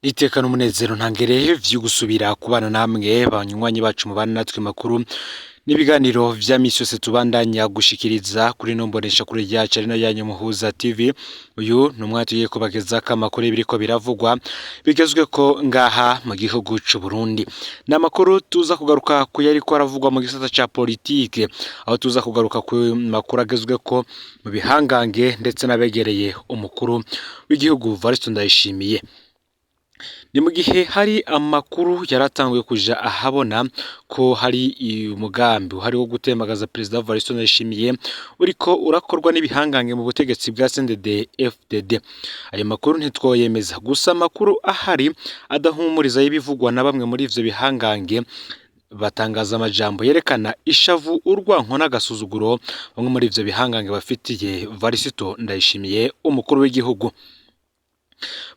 Itekano umunezero ntangere vyo gusubira kubana namwe banywanyi bacu mubana natwe makuru n'ibiganiro vya misi yose tubandanya gushikiriza kuri nombonesha kuri yacu ari nayo yanyu Muhuza TV. Uyu numwatuye kubageza kamakuru ibiriko biravugwa bigezwe ko ngaha mu gihugu c'u Burundi. Na makuru tuza kugaruka ku yari ko aravugwa mu gisata ca politike, aho tuza kugaruka ku makuru agezwe ko mu bihangange ndetse nabegereye umukuru w'igihugu Varisto Ndayishimiye. Ni mu gihe hari amakuru yaratanguye kuja ahabona ko hari umugambi uhari wo gutembagaza Perezida Varisto Ndayishimiye uriko urakorwa n'ibihangange mu butegetsi bwa CNDD-FDD. Ayo makuru ntitwoyemeza, gusa amakuru ahari adahumuriza y'ibivugwa na bamwe muri ivyo bihangange batangaza amajambo yerekana ishavu, urwanko n'agasuzuguro bamwe muri ivyo bihangange bafitiye Varisto Ndayishimiye umukuru w'igihugu.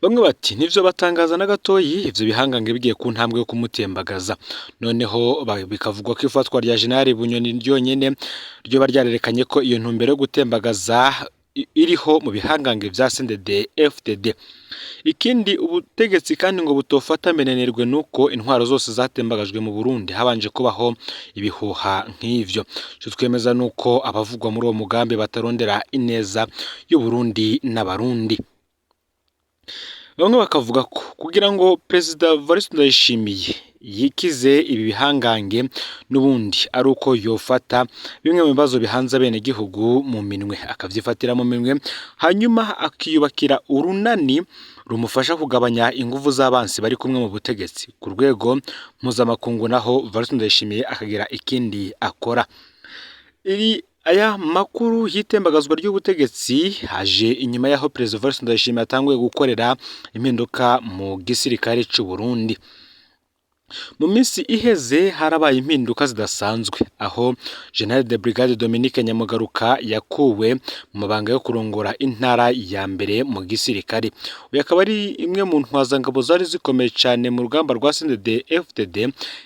Bamwe bati nivyo batangaza na gatoyi ivyo bihangange bigiye ku ntambwe yo kumutembagaza, noneho bikavugwa ko ifatwa rya General Bunyoni ryonyene ryo baryarerekanye ko iyo ntumbero yo gutembagaza iriho mu bihangange vya CNDD-FDD. Ikindi ubutegetsi kandi ngo butofata menenerwe nuko intwaro zose zatembagajwe mu Burundi habanje kubaho ibihuha nk'ivyo. Cyo twemeza nuko abavugwa muri uwo mugambi batarondera ineza y'u Burundi n'abarundi. Bamwe bakavuga ko kugira ngo Perezida Varisto Ndayishimiye yikize ibi bihangange n'ubundi ari uko yofata bimwe mu bibazo bihanze bene gihugu mu minwe, akavyifatira mu minwe, hanyuma akiyubakira urunani rumufasha kugabanya inguvu z'abansi bari kumwe mu butegetsi ku rwego mpuzamakungu, naho Varisto Ndayishimiye akagira ikindi akora. Aya makuru y'itembagazwa ry'ubutegetsi haje inyuma yaho Perezida Varisto Ndayishimiye atanguye gukorera impinduka mu gisirikare c'u Burundi. Mu minsi iheze harabaye impinduka zidasanzwe aho General de Brigade Dominique Nyamugaruka yakuwe mu mabanga yo kurongora intara ya mbere mu gisirikare. Uyu akaba ari imwe mu ntwazangabo zari zikomeye cyane mu rugamba rwa CNDD-FDD,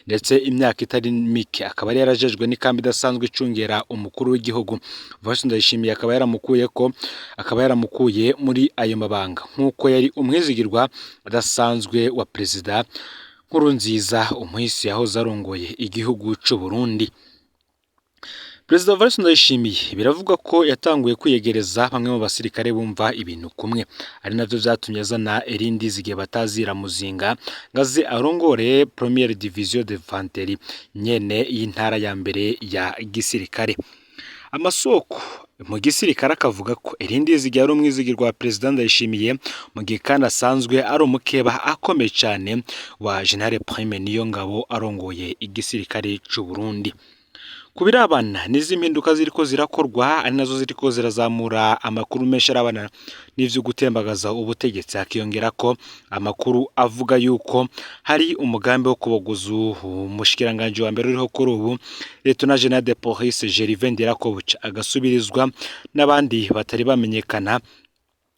ndetse imyaka itari mike akaba ari yarajejwe n'ikambi idasanzwe icungera umukuru w'igihugu. Varisto Ndayishimiye akaba yaramukuye muri ayo mabanga nk'uko yari umwizigirwa adasanzwe wa Perezida Nkurunziza umuhisi yahoze arongoye igihugu c'u Burundi. Perezida Varisto Ndayishimiye biravugwa ko yatanguye kwiyegereza bamwe mu basirikare bumva ibintu kumwe, ari navyo vyatumye azana erindi zigiye batazira muzinga ngaze arongore Première Division d'Infanterie nyene y'intara ya mbere ya gisirikare. Amasoko mu gisirikare akavuga ko irindi zigiye ari umwizigirwa wa Perezida Ndayishimiye mu gihe kandi asanzwe ari umukeba akomeye cyane wa General Prime Niyongabo arongoye igisirikare c'u Burundi. Kubirabana nizi mpinduka ziriko zirakorwa ari nazo ziriko zirazamura amakuru menshi arabana n'ivyo gutembagaza ubutegetsi, akiyongera ko amakuru avuga yuko hari umugambi wo kuboguza umushikiranganje wa mbere uriho kuri ubu Lieutenant General de Police Gervais Ndirakobuca agasubirizwa n'abandi batari bamenyekana.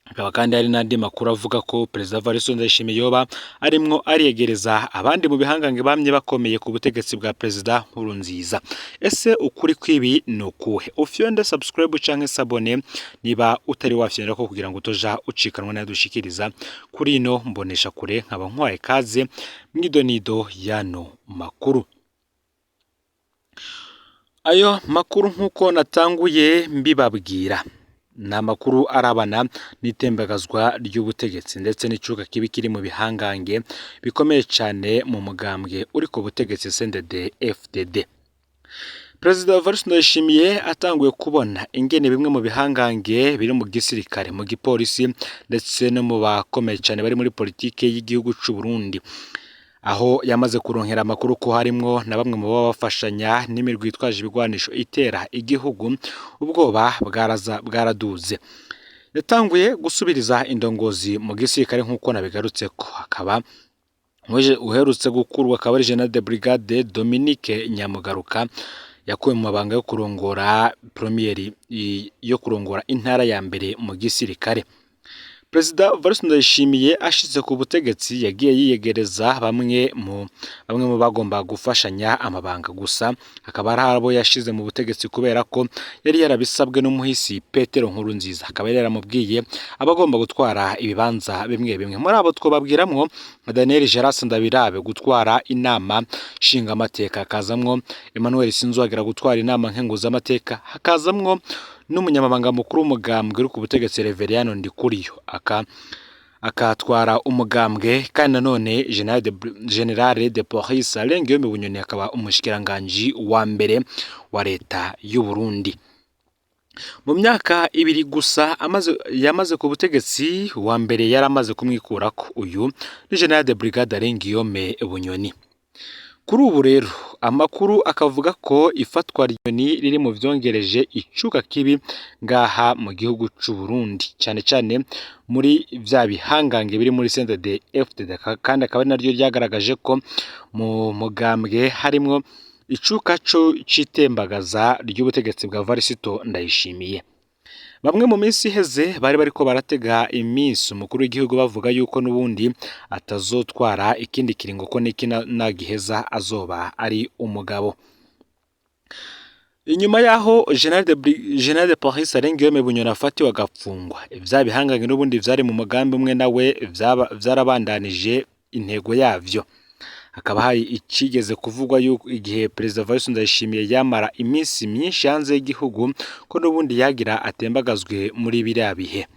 Akaba kandi hari n'andi makuru avuga ko Perezida Varisto Ndayishimiye yoba arimwo ariyegereza abandi mu bihangange bamye bakomeye ku butegetsi bwa Perezida Nkurunziza. Ese ukuri kwibi nukuhe? Ufyonde subscribe canke sabone niba utari wafyonera ko kugira ngo utoja ucikanwa na dushikiriza kuri ino mbonesha kure. Nkaba nkwaye kaze mwidonido yano makuru. Ayo makuru nkuko natanguye mbibabwira na makuru arabana n'itembagazwa ry'ubutegetsi ndetse n'icuka kibi kiri mu bihangange bikomeye cyane mu mugambwe uri ku butegetsi CNDD-FDD. Perezida Varisto Ndayishimiye atanguye kubona ingene bimwe mu bihangange biri mu gisirikare, mu gipolisi ndetse no mu bakomeye cyane bari muri politike y'igihugu c'u Burundi, aho yamaze kuronkera amakuru ko harimwo na bamwe mu bafashanya n'imirwi yitwaje ibigwanisho itera igihugu ubwoba bwaraduze. Yatanguye gusubiriza indongozi mu gisirikare nk'uko nabigarutse ko akaba uherutse gukurwa akaba ari General de Brigade Dominique Nyamugaruka yakuwe mu mabanga yo kurongora Première yo kurongora intara ya mbere mu gisirikare. Perezida Evariste Ndayishimiye ashize ku butegetsi yagiye yiyegereza bamwe mu bagomba gufashanya amabanga, gusa akaba ari abo yashize mu butegetsi kubera ko yari yarabisabwe n'umuhisi Petero Nkurunziza, akaba yari yaramubwiye abagomba gutwara ibibanza bimwe bimwe. Muri abo twababwiramwo Daniel Geras Ndabirabe gutwara inama nshingamateka, hakazamwo Emmanuel Sinzwagira gutwara inama nkenguzamateka, hakazamwo n'umunyamabanga mukuru w'umugambwe uri ku butegetsi Reveriyano Ndikuriyo akatwara umugambwe, kandi nanone General de Police Alengiyome Bunyoni akaba umushikiranganji wa mbere wa leta y'u Burundi. Mu myaka ibiri gusa yamaze ku butegetsi, wa mbere yaramaze kumwikurako. Uyu ni General de Brigade Alengiyome Bunyoni. Kuri ubu rero amakuru akavuga ko ifatwa ry'inyoni riri mu vyongereje icuka kibi ngaha mu gihugu c'u Burundi, cyane cyane muri vya bihangange biri muri CNDD-FDD, kandi akaba ari naryo ryagaragaje ko mu mugambwe harimwo icuka co citembagaza ry'ubutegetsi bwa Varisito Ndayishimiye. Bamwe mu minsi iheze bari bariko baratega iminsi umukuru w'igihugu bavuga yuko n'ubundi atazotwara ikindi kiringo ko niki nagiheza azoba ari umugabo. Inyuma yaho General de Police Alengiyome Bunyoni afatiwe agafungwa, ivya bihangange n'ubundi vyari mu mugambi umwe nawe vyarabandanije intego yavyo. Hakaba hari ikigeze kuvugwa yuko igihe Perezida Evariste Ndayishimiye yamara iminsi myinshi hanze y'igihugu ko n'ubundi yagira atembagazwe muri biriya bihe.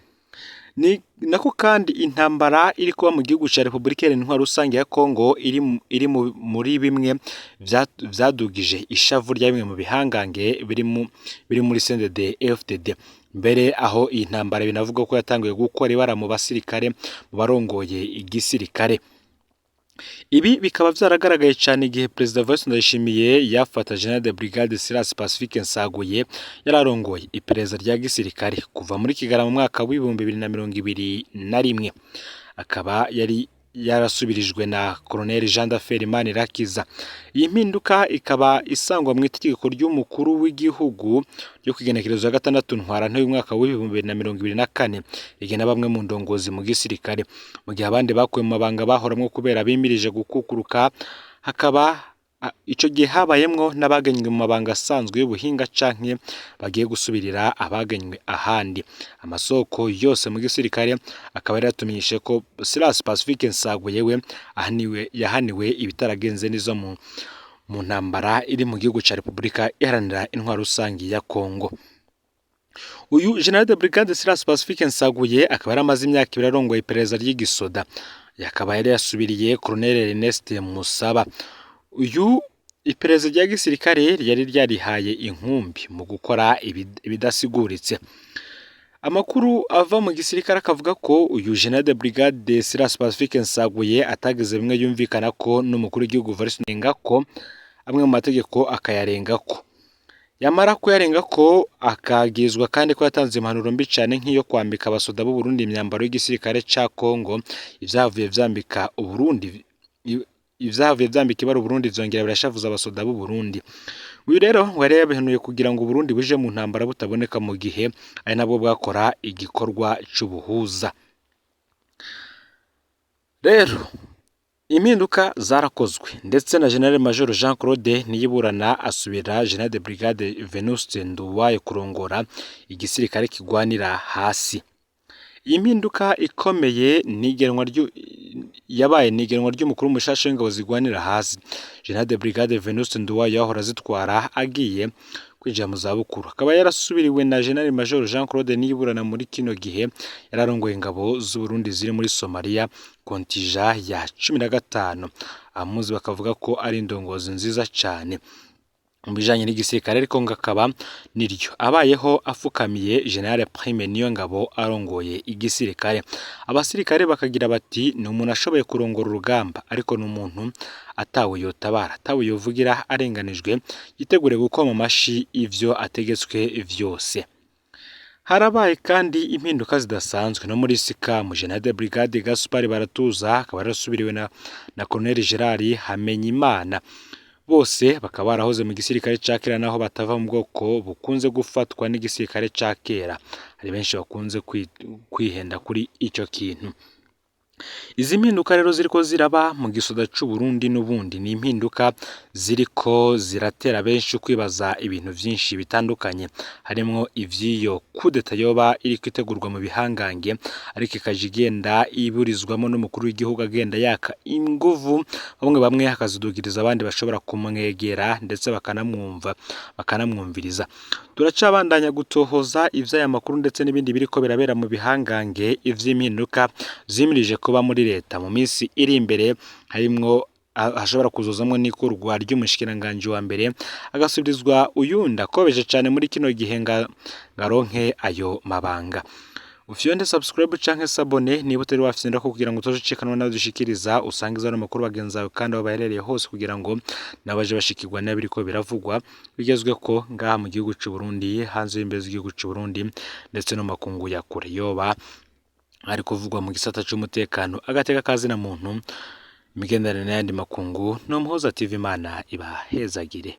Ni nako kandi intambara iri kuba mu gihugu ca Repubulika Iharanira Rusange ya Kongo iri muri bimwe vyadugije ishavu rya bimwe mu bihangange biri muri CNDD-FDD. Mbere aho iyi ntambara binavuga ko yatanguye gukora ibara mu basirikare, mu barongoye igisirikare. Ibi bikaba vyaragaragaye cyane igihe Perezida Evariste Ndayishimiye yafata General de Brigade Silas Pacifique Nsaguye yararongoye iperereza rya gisirikare kuva muri Kigarama mu mwaka w'2021, akaba yari yarasubirijwe na Colonel Jean d'Affaires Manirakiza. Iyi mpinduka ikaba isangwa mu itegeko ry'umukuru w'igihugu ryo kwigenekerezo ya 6 Ntwarante y'umwaka w'2024 rigena bamwe mu ndongozi mu gisirikare, mu gihe abandi bakuye mu mabanga bahoramwo kubera bimirije gukukuruka. Hakaba ico gihe habayemwo n'abagenywe mu mabanga asanzwe y'ubuhinga canke bagiye gusubirira abagenywe ahandi. Amasoko yose mu gisirikare akaba yaratumenyeshe ko Silas Pacifique Nsaguye we yahaniwe ibitaragenze nizo mu ntambara iri mu gihugu ca Repubulika Iharanira Rusange ya Kongo. Uyu General de Brigade Silas Pacifique Nsaguye akaba yaramaze imyaka 2 arongoye iperereza ry'igisoda, yakaba yari yasubiriye Colonel Ernest Musaba. Uyu iperereza rya gisirikare ryari ryarihaye inkumbi mu gukora ibidasiguritse. Amakuru ava mu gisirikare akavuga ko uyu General de Brigade Silas Pacifique Nsaguye atageze bimwe yumvikana ko n'umukuru w'igihugu Evariste Ndayishimiye amwe mu mategeko akayarengako. Yamara kuyarenga akagizwa kandi ko yatanze impanuro mbi cyane nk'iyo kwambika abasoda b'u Burundi imyambaro y'igisirikare ca Kongo, ivyavuye vyambika ibara Burundi vyongera birashavuza abasoda b'u Burundi. Uyu rero wari yabihanuye kugira ngo Burundi buje mu ntambara butaboneka mu gihe ari nabwo bwakora igikorwa c'ubuhuza. Rero impinduka zarakozwe ndetse na General Major Jean Claude Niyiburana asubira General de Brigade Venuste Nduwaye kurongora igisirikare kigwanira hasi. Iyi mpinduka ikomeye yabaye nigenwa ry'umukuru w'umushasha w'ingabo zigwanira hasi. General de Brigade Venuste Nduwaye yahora zitwara agiye kwinjira mu zabukuru, akaba yarasubiriwe na General Major Jean Claude Niyiburana muri kino gihe yararongoye ingabo z'u Burundi ziri muri Somalia kontija ya 15. Amuzi bakavuga ko ari ndongozi nziza cyane mu bijanye n'igisirikare, ariko ngakaba niryo abayeho afukamiye General Prime niyo ngabo arongoye igisirikare. Abasirikare bakagira bati ni umuntu ashoboye kurongora urugamba, ariko n'umuntu atawe yotabara, atawe yovugira arenganijwe, yitegure gukoma amashi ivyo ategetswe vyose. Harabaye kandi impinduka zidasanzwe no muri Sikamu. General de Brigade Gaspard Baratuza akaba yarasubiriwe na Colonel Gerard Hamenyimana. bose bakaba barahoze mu gisirikare ca kera naho batava mu bwoko bukunze gufatwa n'igisirikare ca kera. Hari benshi bakunze kwihenda kuri ico kintu. Izi mpinduka rero ziriko ziraba mu gisoda c'u Burundi n'ubundi ni impinduka ziriko ziratera benshi kwibaza ibintu vyinshi bitandukanye, harimwo ivyiyo kudeta yoba iri kwitegurwa mu bihangange ariko ikaje igenda iburizwamo n'umukuru w'igihugu agenda yaka inguvu, bamwe hakazudugiriza abandi bashobora kumwegera ndetse bakanamwumviriza. Turacabandanya gutohoza ivy'aya makuru ndetse n'ibindi biriko birabera mu bihangange ivy'impinduka zimirije kuba muri leta mu minsi iri imbere, harimwo hashobora kuzuzamwo n'ikurwa ry'umushikiranganje wa mbere agasubirizwa uyundi akobeje cane muri kino gihe ngaronke ayo mabanga. Ufyonde subscribe canke sabone niba utari wafyinda ko kugira ngo utoshicikanwa nawe dushikiriza usangiza no makuru bagenzawe kandi aho baherereye hose kugira ngo nabaje bashikirwa n'abiriko biravugwa bigezwe ko ngaha mu gihugu c'u Burundi, hanze y'imbibe z'igihugu c'u Burundi ndetse no makungu ya kure yoba ari kuvugwa mu gisata c'umutekano agateka kazina muntu, imigenderanire n'ayandi makungu. No Muhoza TV, Imana ibahezagire.